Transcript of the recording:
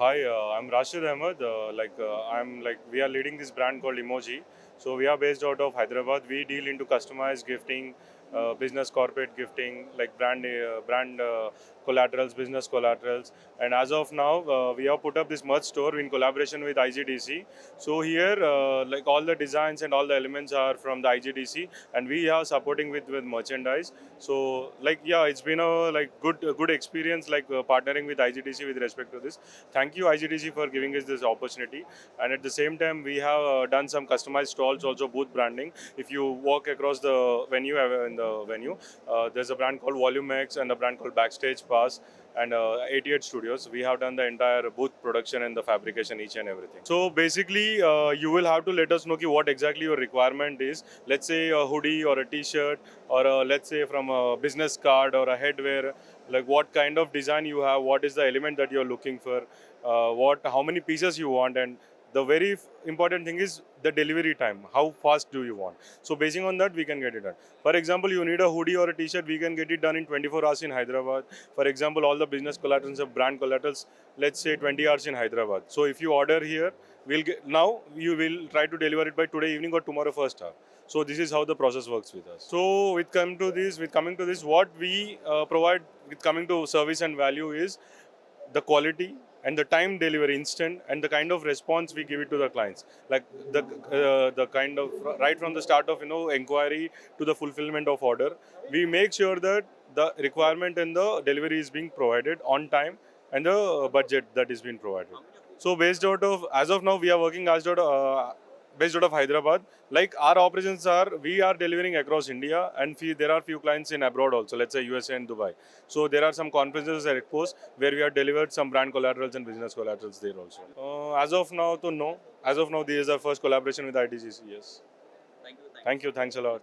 Hi, I'm Rasheed Ahmed. We are leading this brand called Imojee. So we are based out of Hyderabad. We deal into customized gifting, business corporate gifting, like brand collaterals, business collaterals. And as of now, we have put up this merch store in collaboration with IGDC. So here, like all the designs and all the elements are from the IGDC, and we are supporting with merchandise. So it's been a good experience partnering with IGDC with respect to this. Thank you IGDC for giving us this opportunity. And at the same time, we have done some customized stalls, also booth branding. If you walk across the venue, there's a brand called Volume X and a brand called Backstage Pass and 88 Studios. We have done the entire booth production and the fabrication, each and everything. So basically, you will have to let us know what exactly your requirement is. Let's say a hoodie or a t-shirt, or let's say from a business card or a headwear, like what kind of design you have, what is the element that you're looking for, how many pieces you want, and the very important thing is the delivery time. How fast do you want? So basing on that, we can get it done. For example, you need a hoodie or a t-shirt, we can get it done in 24 hours in Hyderabad. For example, all the business collaterals of brand collaterals, let's say 20 hours in Hyderabad. So if you order here, you will try to deliver it by today evening or tomorrow first hour. So this is how the process works with us. So with coming to this, what we provide with coming to service and value is the quality and the time delivery instant, and the kind of response we give it to the clients, like the kind of right from the start of inquiry to the fulfillment of order. We make sure that the requirement and the delivery is being provided on time, and the budget that is being provided. So based out of, as of now, we are working based out of Hyderabad. Like our operations are, we are delivering across India, and there are few clients in abroad also, let's say USA and Dubai. So there are some conferences at Expos where we have delivered some brand collaterals and business collaterals there also. As of now, to no. As of now, this is our first collaboration with ITGC. Yes. Thank you. Thank you. Thanks a lot.